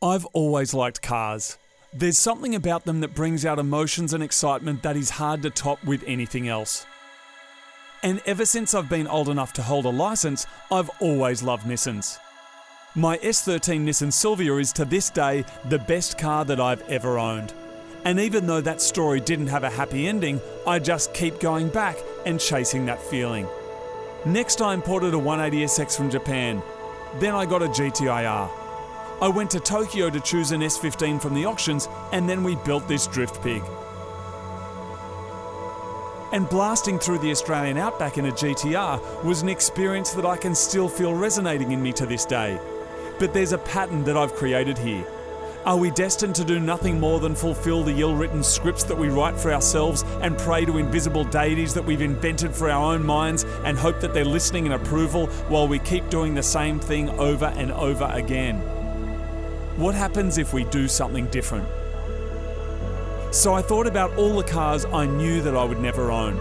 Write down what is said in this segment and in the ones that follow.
I've always liked cars. There's something about them that brings out emotions and excitement that is hard to top with anything else. And ever since I've been old enough to hold a license, I've always loved Nissans. My S13 Nissan Silvia is to this day the best car that I've ever owned. And even though that story didn't have a happy ending, I just keep going back and chasing that feeling. Next I imported a 180SX from Japan. Then I got a GTIR. I went to Tokyo to choose an S15 from the auctions, and then we built this drift pig. And blasting through the Australian outback in a GTR was an experience that I can still feel resonating in me to this day. But there's a pattern that I've created here. Are we destined to do nothing more than fulfill the ill-written scripts that we write for ourselves and pray to invisible deities that we've invented for our own minds and hope that they're listening in approval while we keep doing the same thing over and over again? What happens if we do something different? So I thought about all the cars I knew that I would never own.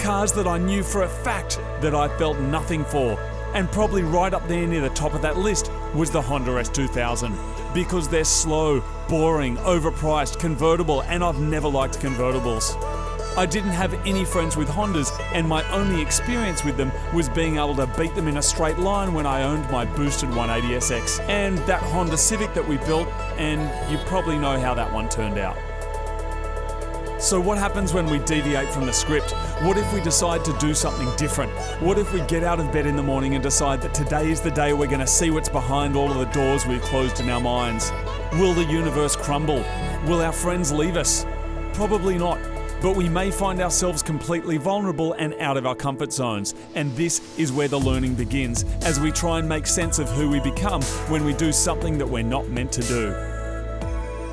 Cars that I knew for a fact that I felt nothing for. And probably right up there near the top of that list was the Honda S2000. Because they're slow, boring, overpriced, convertible, and I've never liked convertibles. I didn't have any friends with Hondas, and my only experience with them was being able to beat them in a straight line when I owned my boosted 180SX and that Honda Civic that we built, and you probably know how that one turned out. So what happens when we deviate from the script? What if we decide to do something different? What if we get out of bed in the morning and decide that today is the day we're going to see what's behind all of the doors we've closed in our minds? Will the universe crumble? Will our friends leave us? Probably not. But we may find ourselves completely vulnerable and out of our comfort zones. And this is where the learning begins, as we try and make sense of who we become when we do something that we're not meant to do.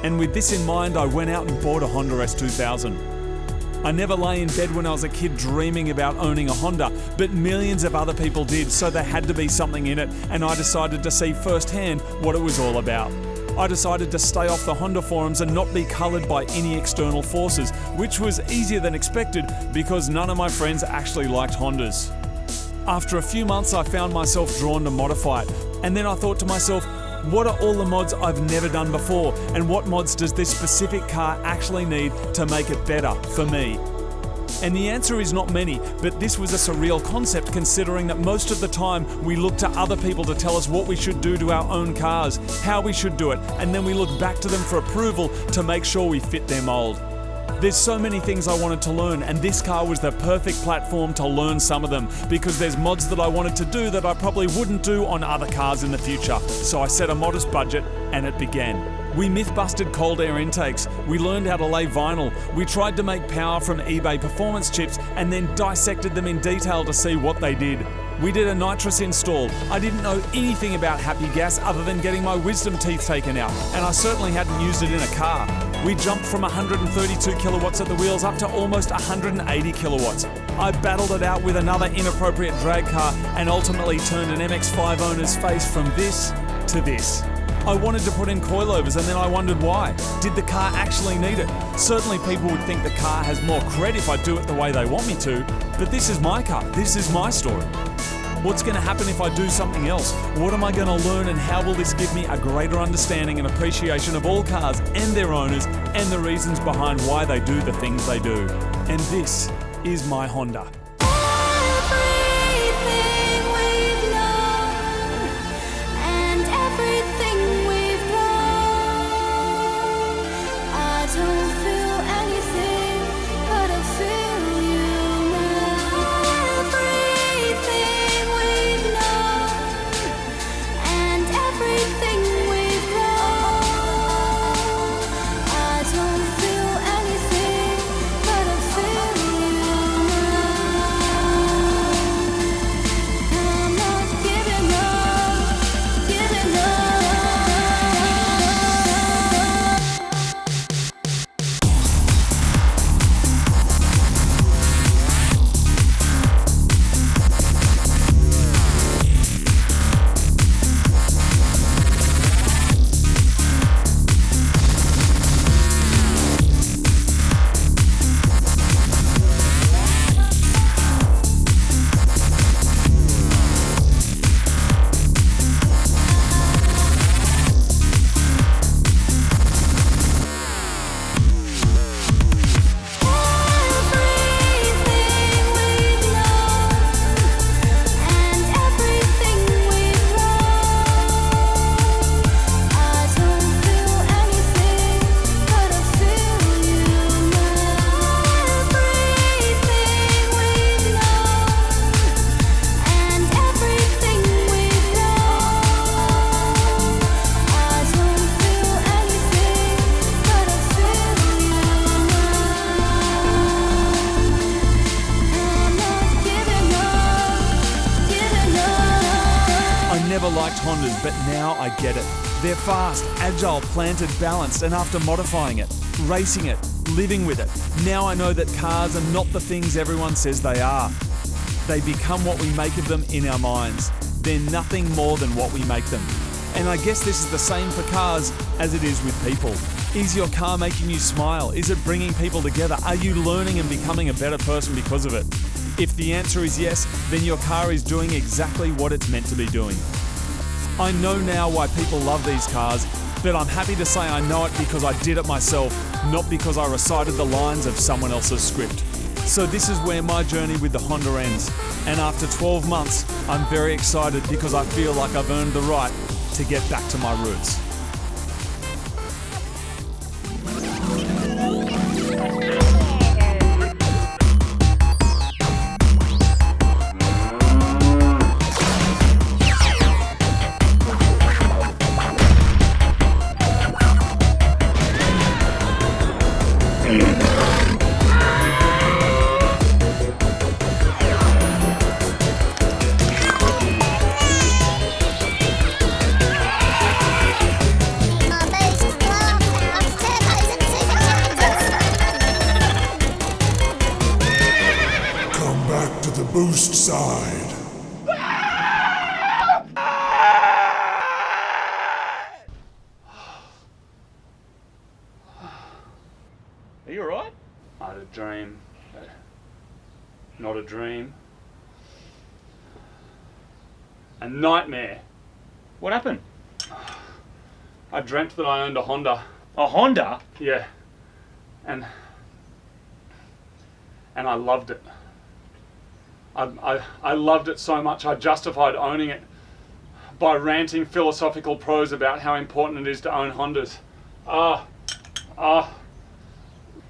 And with this in mind, I went out and bought a Honda S2000. I never lay in bed when I was a kid dreaming about owning a Honda, but millions of other people did, so there had to be something in it, and I decided to see firsthand what it was all about. I decided to stay off the Honda forums and not be coloured by any external forces, which was easier than expected because none of my friends actually liked Hondas. After a few months, I found myself drawn to modify it, and then I thought to myself, what are all the mods I've never done before, and what mods does this specific car actually need to make it better for me? And the answer is not many, but this was a surreal concept considering that most of the time we look to other people to tell us what we should do to our own cars, how we should do it, and then we look back to them for approval to make sure we fit their mold. There's so many things I wanted to learn, and this car was the perfect platform to learn some of them because there's mods that I wanted to do that I probably wouldn't do on other cars in the future. So I set a modest budget and it began. We myth-busted cold air intakes, we learned how to lay vinyl, we tried to make power from eBay performance chips and then dissected them in detail to see what they did. We did a nitrous install. I didn't know anything about happy gas other than getting my wisdom teeth taken out, and I certainly hadn't used it in a car. We jumped from 132 kilowatts at the wheels up to almost 180 kilowatts. I battled it out with another inappropriate drag car and ultimately turned an MX-5 owner's face from this to this. I wanted to put in coilovers and then I wondered why. Did the car actually need it? Certainly people would think the car has more cred if I do it the way they want me to, but this is my car, this is my story. What's going to happen if I do something else? What am I going to learn and how will this give me a greater understanding and appreciation of all cars and their owners and the reasons behind why they do the things they do? And this is my Honda. but now I get it. They're fast, agile, planted, balanced, and after modifying it, racing it, living with it, now I know that cars are not the things everyone says they are. They become what we make of them in our minds. They're nothing more than what we make them. And I guess this is the same for cars as it is with people. Is your car making you smile? Is it bringing people together? Are you learning and becoming a better person because of it? If the answer is yes, then your car is doing exactly what it's meant to be doing. I know now why people love these cars, but I'm happy to say I know it because I did it myself, not because I recited the lines of someone else's script. So this is where my journey with the Honda ends. And after 12 months, I'm very excited because I feel like I've earned the right to get back to my roots. Boost side. Are you alright? I had a dream. Not a dream. A nightmare. What happened? I dreamt that I owned a Honda. A Honda? Yeah. And I loved it. I loved it so much I justified owning it by ranting philosophical prose about how important it is to own Hondas.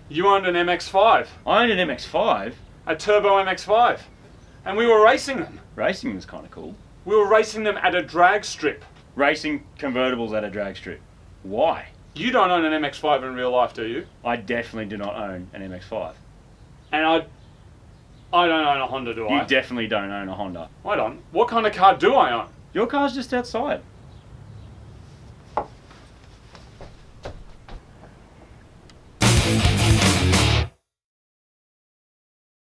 You owned an MX-5. I owned an MX-5? A turbo MX-5. And we were racing them. Racing was kind of cool. We were racing them at a drag strip. Racing convertibles at a drag strip. Why? You don't own an MX-5 in real life, do you? I definitely do not own an MX-5. And I don't own a Honda, do I? You definitely don't own a Honda. I don't. What kind of car do I own? Your car's just outside.